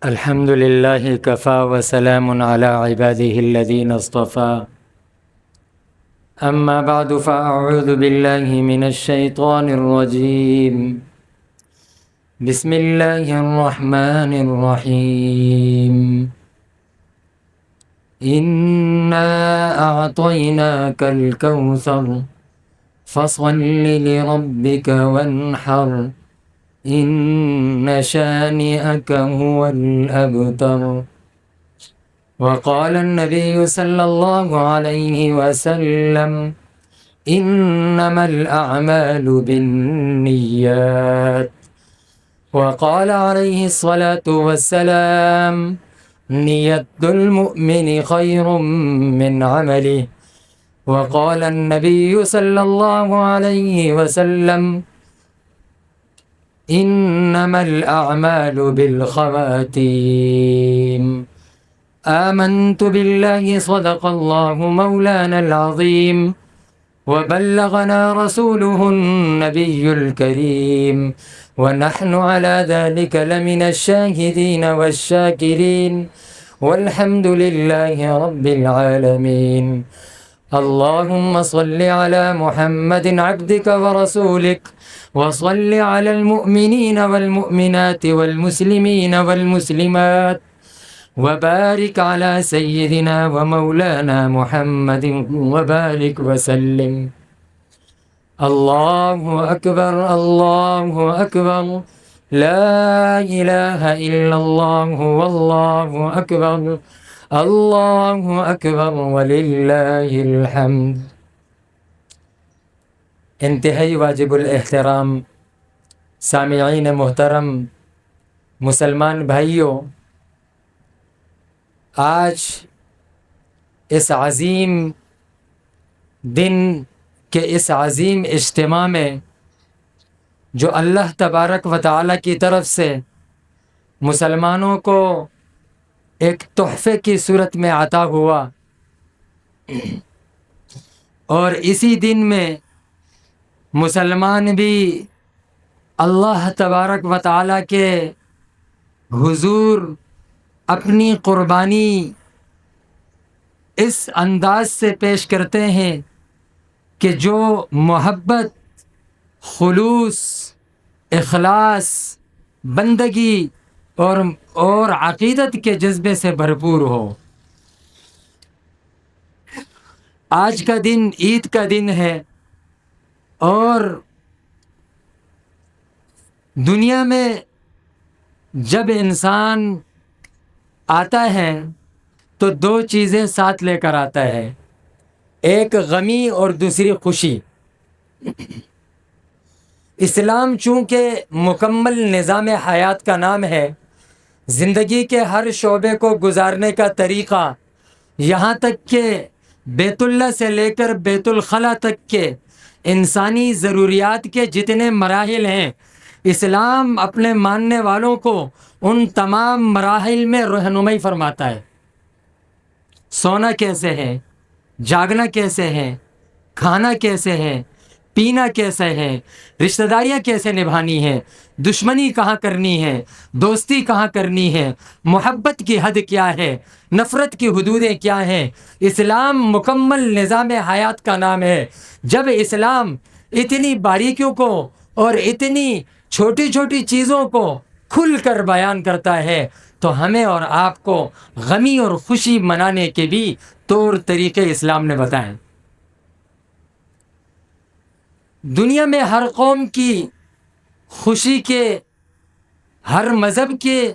الحمد لله كفى وسلام على عباده الذين اصطفى. أما بعد فأعوذ بالله من الشيطان الرجيم. بسم الله الرحمن الرحيم. إنا أعطيناك الكوثر فصل لربك وانحر إن شانئك هو الأبتر. وقال النبي صلى الله عليه وسلم إنما الأعمال بالنيات. وقال عليه الصلاة والسلام نية المؤمن خير من عمله. وقال النبي صلى الله عليه وسلم إنما الأعمال بالخواتيم. آمنت بالله صدق الله مولانا العظيم وبلغنا رسوله النبي الكريم ونحن على ذلك لمن الشاهدين والشاكرين والحمد لله رب العالمين. اللهم صل على محمد عبدك ورسولك وصل على المؤمنين والمؤمنات والمسلمين والمسلمات وبارك على سيدنا ومولانا محمد وبارك وسلم. الله أكبر الله أكبر لا إله إلا الله والله أكبر الله أكبر وللہ الحمد. انتہائی واجب الاحترام سامعین محترم مسلمان بھائیوں، آج اس عظیم دن کے اس عظیم اجتماع میں جو اللہ تبارک و تعالیٰ کی طرف سے مسلمانوں کو ایک تحفے کی صورت میں عطا ہوا، اور اسی دن میں مسلمان بھی اللہ تبارک و تعالیٰ کے حضور اپنی قربانی اس انداز سے پیش کرتے ہیں کہ جو محبت، خلوص، اخلاص، بندگی اور عقیدت کے جذبے سے بھرپور ہو. آج کا دن عید کا دن ہے، اور دنیا میں جب انسان آتا ہے تو دو چیزیں ساتھ لے کر آتا ہے، ایک غمی اور دوسری خوشی. اسلام چونکہ مکمل نظام حیات کا نام ہے، زندگی کے ہر شعبے کو گزارنے کا طریقہ، یہاں تک کہ بیت اللہ سے لے کر بیت الخلا تک کے انسانی ضروریات کے جتنے مراحل ہیں، اسلام اپنے ماننے والوں کو ان تمام مراحل میں رہنمائی فرماتا ہے. سونا کیسے ہے، جاگنا کیسے ہے، کھانا کیسے ہے، پینا کیسے ہے، رشتہ داریاں کیسے نبھانی ہے، دشمنی کہاں کرنی ہے، دوستی کہاں کرنی ہے، محبت کی حد کیا ہے، نفرت کی حدودیں کیا ہیں. اسلام مکمل نظام حیات کا نام ہے. جب اسلام اتنی باریکیوں کو اور اتنی چھوٹی چھوٹی چیزوں کو کھل کر بیان کرتا ہے تو ہمیں اور آپ کو غمی اور خوشی منانے کے بھی طور طریقے اسلام نے بتائے. دنیا میں ہر قوم کی خوشی کے، ہر مذہب کے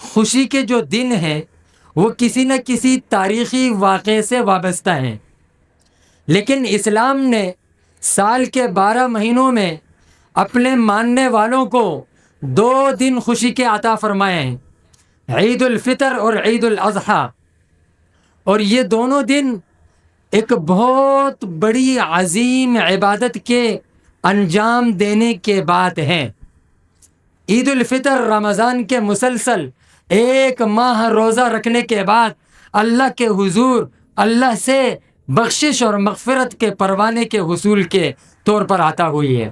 خوشی کے جو دن ہیں وہ کسی نہ کسی تاریخی واقعے سے وابستہ ہیں، لیکن اسلام نے سال کے 12 مہینوں میں اپنے ماننے والوں کو 2 دن خوشی کے عطا فرمائے ہیں، عید الفطر اور عید الاضحیٰ. اور یہ دونوں دن ایک بہت بڑی عظیم عبادت کے انجام دینے کے بعد ہیں. عید الفطر رمضان کے مسلسل 1 ماہ روزہ رکھنے کے بعد اللہ کے حضور اللہ سے بخشش اور مغفرت کے پروانے کے حصول کے طور پر عطا ہوئی ہے.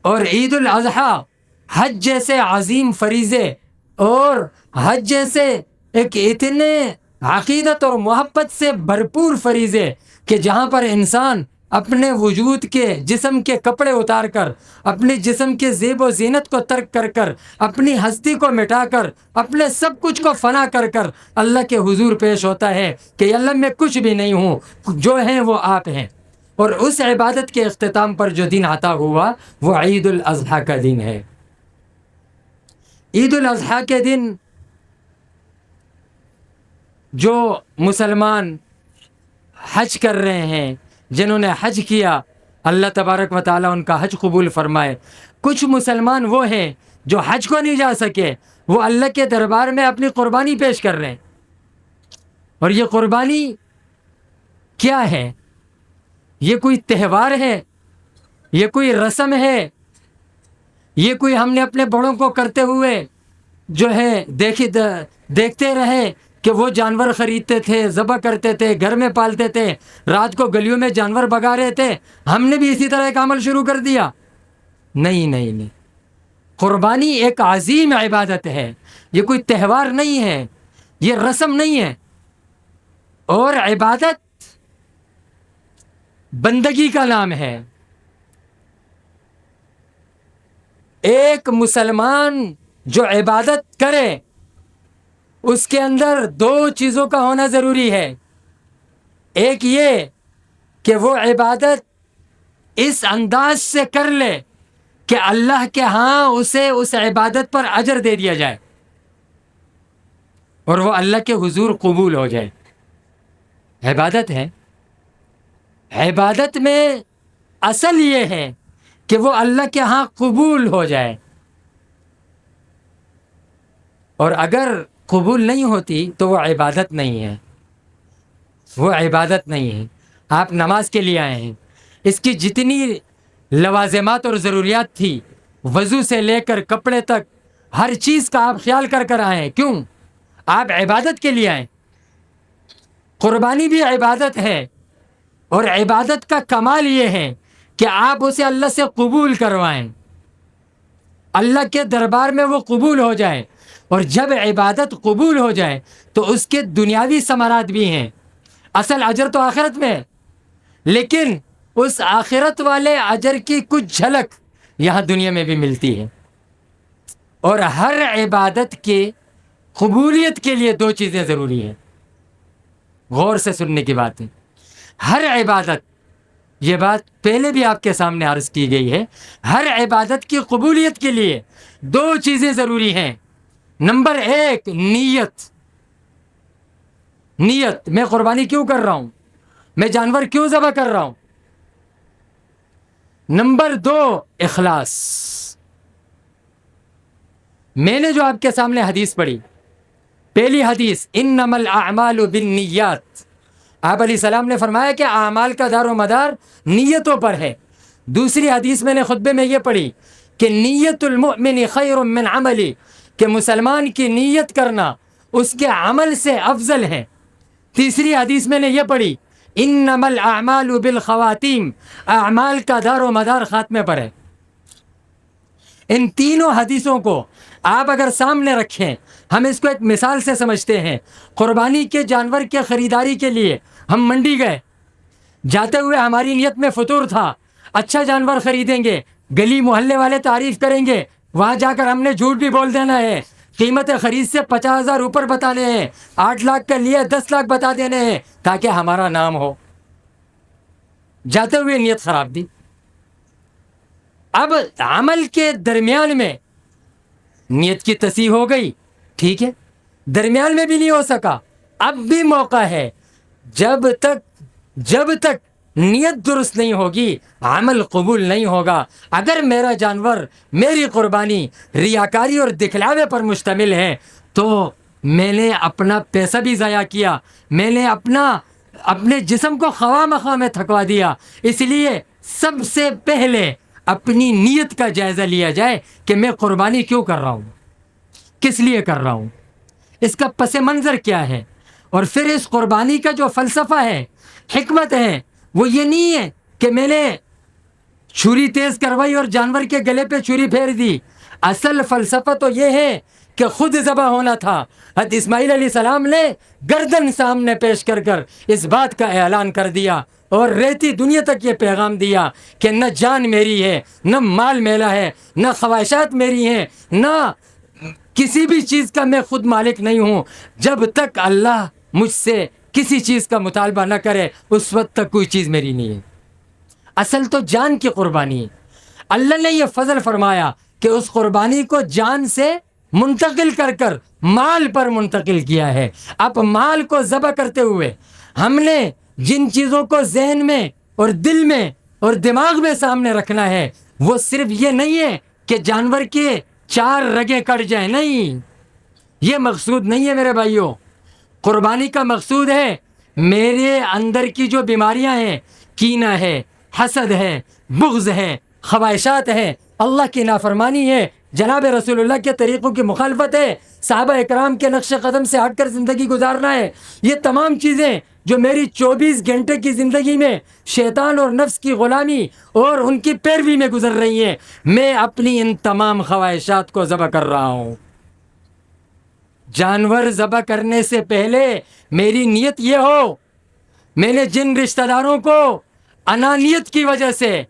اور عید الاضحیٰ حج جیسے عظیم فریضے اور حج جیسے ایک اتنے عقیدت اور محبت سے بھرپور فریضے کہ جہاں پر انسان اپنے وجود کے جسم کے کپڑے اتار کر، اپنے جسم کے زیب و زینت کو ترک کر کر، اپنی ہستی کو مٹا کر، اپنے سب کچھ کو فنا کر کر اللہ کے حضور پیش ہوتا ہے کہ اللہ میں کچھ بھی نہیں ہوں، جو ہیں وہ آپ ہیں۔ اور اس عبادت کے اختتام پر جو دن عطا ہوا وہ عید الاضحیٰ کا دن ہے۔ عید الاضحیٰ کے دن جو مسلمان حج کر رہے ہیں، جنہوں نے حج کیا، اللہ تبارک و تعالیٰ ان کا حج قبول فرمائے۔ کچھ مسلمان وہ ہیں جو حج کو نہیں جا سکے، وہ اللہ کے دربار میں اپنی قربانی پیش کر رہے ہیں۔ اور یہ قربانی کیا ہے؟ یہ کوئی تہوار ہے؟ یہ کوئی رسم ہے؟ یہ کوئی ہم نے اپنے بڑوں کو کرتے ہوئے جو ہے دیکھتے رہے کہ وہ جانور خریدتے تھے، ذبح کرتے تھے، گھر میں پالتے تھے، رات کو گلیوں میں جانور بگا رہے تھے، ہم نے بھی اسی طرح ایک عمل شروع کر دیا؟ نہیں نہیں نہیں، قربانی ایک عظیم عبادت ہے، یہ کوئی تہوار نہیں ہے، یہ رسم نہیں ہے۔ اور عبادت بندگی کا نام ہے۔ ایک مسلمان جو عبادت کرے اس کے اندر دو چیزوں کا ہونا ضروری ہے۔ ایک یہ کہ وہ عبادت اس انداز سے کر لے کہ اللہ کے ہاں اسے اس عبادت پر اجر دے دیا جائے اور وہ اللہ کے حضور قبول ہو جائے۔ عبادت ہے، عبادت میں اصل یہ ہے کہ وہ اللہ کے ہاں قبول ہو جائے، اور اگر قبول نہیں ہوتی تو وہ عبادت نہیں ہے، وہ عبادت نہیں ہے۔ آپ نماز کے لیے آئے ہیں، اس کی جتنی لوازمات اور ضروریات تھی، وضو سے لے کر کپڑے تک، ہر چیز کا آپ خیال کر کر آئے ہیں۔ کیوں؟ آپ عبادت کے لیے آئے۔ قربانی بھی عبادت ہے، اور عبادت کا کمال یہ ہے کہ آپ اسے اللہ سے قبول کروائیں، اللہ کے دربار میں وہ قبول ہو جائے۔ اور جب عبادت قبول ہو جائے تو اس کے دنیاوی ثمرات بھی ہیں، اصل اجر تو آخرت میں ہے، لیکن اس آخرت والے اجر کی کچھ جھلک یہاں دنیا میں بھی ملتی ہے۔ اور ہر عبادت کے قبولیت کے لیے دو چیزیں ضروری ہیں، غور سے سننے کی بات ہے۔ ہر عبادت، یہ بات پہلے بھی آپ کے سامنے عرض کی گئی ہے، ہر عبادت کی قبولیت کے لیے دو چیزیں ضروری ہیں۔ نمبر ایک، نیت۔ نیت، میں قربانی کیوں کر رہا ہوں، میں جانور کیوں ذبح کر رہا ہوں۔ نمبر دو، اخلاص۔ میں نے جو آپ کے سامنے حدیث پڑھی، پہلی حدیث انما الاعمال بالنیات، آپ علیہ السلام نے فرمایا کہ اعمال کا دار و مدار نیتوں پر ہے۔ دوسری حدیث میں نے خطبے میں یہ پڑھی کہ نیت المؤمن خیر من عملی، کہ مسلمان کی نیت کرنا اس کے عمل سے افضل ہے۔ تیسری حدیث میں نے یہ پڑھی انما الاعمال بالخواتیم، اعمال کا دار و مدار خاتمے پر ہے۔ ان تینوں حدیثوں کو آپ اگر سامنے رکھیں، ہم اس کو ایک مثال سے سمجھتے ہیں۔ قربانی کے جانور کے خریداری کے لیے ہم منڈی گئے، جاتے ہوئے ہماری نیت میں فطور تھا، اچھا جانور خریدیں گے، گلی محلے والے تعریف کریں گے، وہاں جا کر ہم نے جھوٹ بھی بول دینا ہے، قیمت خرید سے 50,000 اوپر بتانے ہیں، 8 لاکھ کا لیے 10 لاکھ بتا دینے ہیں تاکہ ہمارا نام ہو۔ جاتے ہوئے نیت خراب دی۔ اب عمل کے درمیان میں نیت کی تصحیح ہو گئی، ٹھیک ہے، درمیان میں بھی نہیں ہو سکا، اب بھی موقع ہے۔ جب تک نیت درست نہیں ہوگی عمل قبول نہیں ہوگا۔ اگر میرا جانور، میری قربانی ریاکاری اور دکھلاوے پر مشتمل ہے تو میں نے اپنا پیسہ بھی ضائع کیا، میں نے اپنے جسم کو خواہ مخواہ میں تھکوا دیا۔ اس لیے سب سے پہلے اپنی نیت کا جائزہ لیا جائے کہ میں قربانی کیوں کر رہا ہوں، کس لیے کر رہا ہوں، اس کا پس منظر کیا ہے۔ اور پھر اس قربانی کا جو فلسفہ ہے، حکمت ہے، وہ یہ نہیں ہے کہ میں نے چھری تیز کروائی اور جانور کے گلے پہ چھری پھیر دی۔ اصل فلسفہ تو یہ ہے کہ خود ذبح ہونا تھا، حضرت اسماعیل علیہ السلام نے گردن سامنے پیش کر کر اس بات کا اعلان کر دیا اور رہتی دنیا تک یہ پیغام دیا کہ نہ جان میری ہے، نہ مال میرا ہے، نہ خواہشات میری ہیں، نہ کسی بھی چیز کا میں خود مالک نہیں ہوں، جب تک اللہ مجھ سے کسی چیز کا مطالبہ نہ کرے اس وقت تک کوئی چیز میری نہیں ہے۔ اصل تو جان کی قربانی ہے۔ اللہ نے یہ فضل فرمایا کہ اس قربانی کو جان سے منتقل کر کر مال پر منتقل کیا ہے۔ اب مال کو ذبح کرتے ہوئے ہم نے جن چیزوں کو ذہن میں اور دل میں اور دماغ میں سامنے رکھنا ہے وہ صرف یہ نہیں ہے کہ جانور کے 4 رگیں کٹ جائیں، نہیں، یہ مقصود نہیں ہے میرے بھائیوں۔ قربانی کا مقصود ہے میرے اندر کی جو بیماریاں ہیں، کینہ ہے، حسد ہے، بغض ہے، خواہشات ہیں، اللہ کی نافرمانی ہے، جناب رسول اللہ کے طریقوں کی مخالفت ہے، صحابہ اکرام کے نقش قدم سے ہٹ کر زندگی گزارنا ہے، یہ تمام چیزیں جو میری 24 گھنٹے کی زندگی میں شیطان اور نفس کی غلامی اور ان کی پیروی میں گزر رہی ہیں، میں اپنی ان تمام خواہشات کو ذبح کر رہا ہوں۔ جانور ذبح کرنے سے پہلے میری نیت یہ ہو، میں نے جن رشتہ داروں کو انانیت کی وجہ سے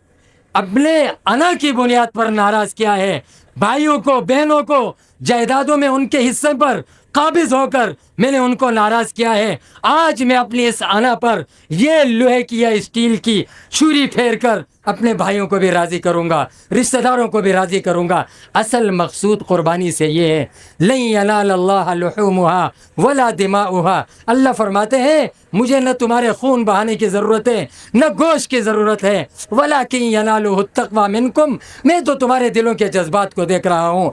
اپنے انا کی بنیاد پر ناراض کیا ہے، بھائیوں کو، بہنوں کو جائیدادوں میں ان کے حصے پر قابض ہو کر میں نے ان کو ناراض کیا ہے، آج میں اپنی اس انا پر یہ لوہے کی یا اسٹیل کی چھری پھیر کر اپنے بھائیوں کو بھی راضی کروں گا، رشتہ داروں کو بھی راضی کروں گا۔ اصل مقصود قربانی سے یہ ہے، لن ینال اللہ لحومها ولا دماؤها، اللہ فرماتے ہیں مجھے نہ تمہارے خون بہانے کی ضرورت ہے نہ گوشت کی ضرورت ہے، ولکن ینالہ التقوی منکم، میں تو تمہارے دلوں کے جذبات کو دیکھ رہا ہوں۔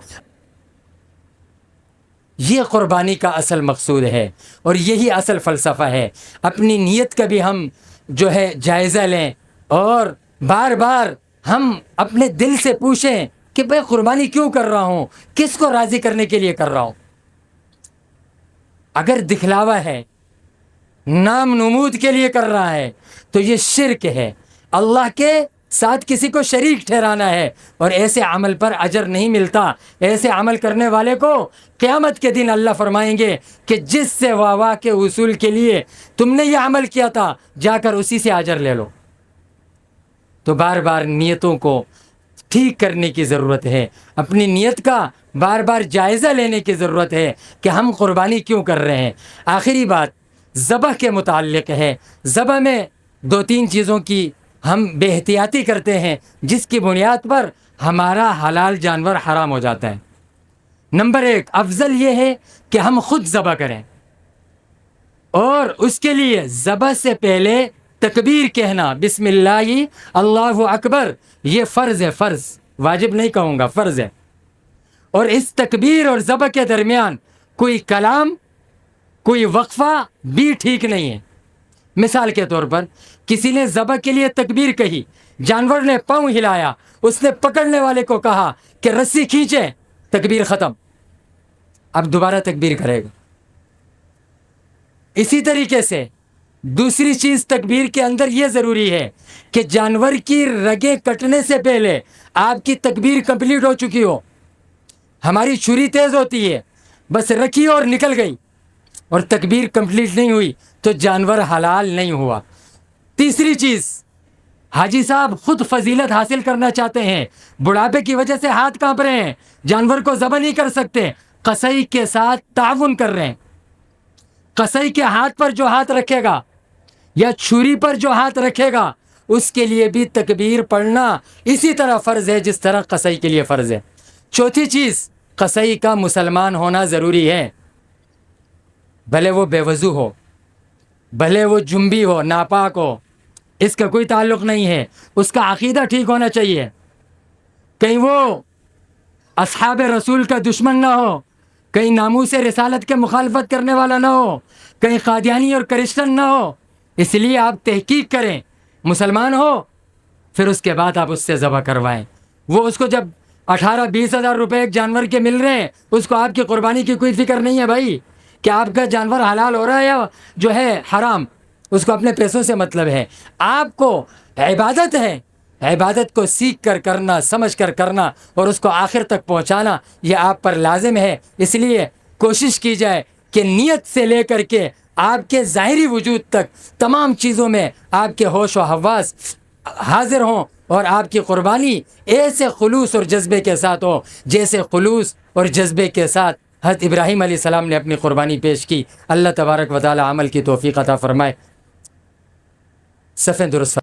یہ قربانی کا اصل مقصود ہے اور یہی اصل فلسفہ ہے۔ اپنی نیت کا بھی ہم جو ہے جائزہ لیں اور بار بار ہم اپنے دل سے پوچھیں کہ بھئی قربانی کیوں کر رہا ہوں، کس کو راضی کرنے کے لیے کر رہا ہوں۔ اگر دکھلاوا ہے، نام نمود کے لیے کر رہا ہے تو یہ شرک ہے، اللہ کے ساتھ کسی کو شریک ٹھہرانا ہے، اور ایسے عمل پر اجر نہیں ملتا۔ ایسے عمل کرنے والے کو قیامت کے دن اللہ فرمائیں گے کہ جس سے واہ واہ کے حصول کے لیے تم نے یہ عمل کیا تھا جا کر اسی سے اجر لے لو۔ تو بار بار نیتوں کو ٹھیک کرنے کی ضرورت ہے، اپنی نیت کا بار بار جائزہ لینے کی ضرورت ہے کہ ہم قربانی کیوں کر رہے ہیں۔ آخری بات ذبح کے متعلق ہے۔ ذبح میں 2-3 چیزوں کی ہم بے احتیاطی کرتے ہیں جس کی بنیاد پر ہمارا حلال جانور حرام ہو جاتا ہے۔ نمبر 1، افضل یہ ہے کہ ہم خود ذبح کریں، اور اس کے لیے ذبح سے پہلے تکبیر کہنا، بسم اللہ اللہ اکبر، یہ فرض ہے، فرض، واجب نہیں کہوں گا، فرض ہے۔ اور اس تکبیر اور ذبح کے درمیان کوئی کلام، کوئی وقفہ بھی ٹھیک نہیں ہے۔ مثال کے طور پر کسی نے ذبح کے لیے تکبیر کہی، جانور نے پاؤں ہلایا، اس نے پکڑنے والے کو کہا کہ رسی کھینچے، تکبیر ختم، اب دوبارہ تکبیر کرے گا۔ اسی طریقے سے دوسری چیز تکبیر کے اندر یہ ضروری ہے کہ جانور کی رگیں کٹنے سے پہلے آپ کی تکبیر کمپلیٹ ہو چکی ہو۔ ہماری چھری تیز ہوتی ہے، بس رکھی اور نکل گئی اور تکبیر کمپلیٹ نہیں ہوئی تو جانور حلال نہیں ہوا۔ تیسری چیز، حاجی صاحب خود فضیلت حاصل کرنا چاہتے ہیں، بڑھاپے کی وجہ سے ہاتھ کانپ رہے ہیں، جانور کو ذبح نہیں کر سکتے، قصائی کے ساتھ تعاون کر رہے ہیں۔ قصائی کے ہاتھ پر جو ہاتھ رکھے گا یا چھری پر جو ہاتھ رکھے گا اس کے لیے بھی تکبیر پڑھنا اسی طرح فرض ہے جس طرح قصائی کے لیے فرض ہے۔ چوتھی چیز، قصائی کا مسلمان ہونا ضروری ہے، بھلے وہ بے وضو ہو، بھلے وہ جنبی ہو، ناپاک ہو، اس کا کوئی تعلق نہیں ہے، اس کا عقیدہ ٹھیک ہونا چاہیے، کہیں وہ اصحاب رسول کا دشمن نہ ہو، کہیں ناموس رسالت کے مخالفت کرنے والا نہ ہو، کہیں قادیانی اور کرسچن نہ ہو۔ اس لیے آپ تحقیق کریں، مسلمان ہو پھر اس کے بعد آپ اس سے ذبح کروائیں۔ وہ اس کو جب 18-20 ہزار روپے ایک جانور کے مل رہے ہیں، اس کو آپ کی قربانی کی کوئی فکر نہیں ہے بھائی کہ آپ کا جانور حلال ہو رہا ہے یا جو ہے حرام، اس کو اپنے پیسوں سے مطلب ہے۔ آپ کو عبادت ہے عبادت کو سیکھ کر کرنا، سمجھ کر کرنا اور اس کو آخر تک پہنچانا یہ آپ پر لازم ہے۔ اس لیے کوشش کی جائے کہ نیت سے لے کر کے آپ کے ظاہری وجود تک تمام چیزوں میں آپ کے ہوش و حواس حاضر ہوں اور آپ کی قربانی ایسے خلوص اور جذبے کے ساتھ ہو جیسے خلوص اور جذبے کے ساتھ حضرت ابراہیم علیہ السلام نے اپنی قربانی پیش کی۔ اللہ تبارک و تعالی عمل کی توفیق عطا فرمائے۔ صفیں درست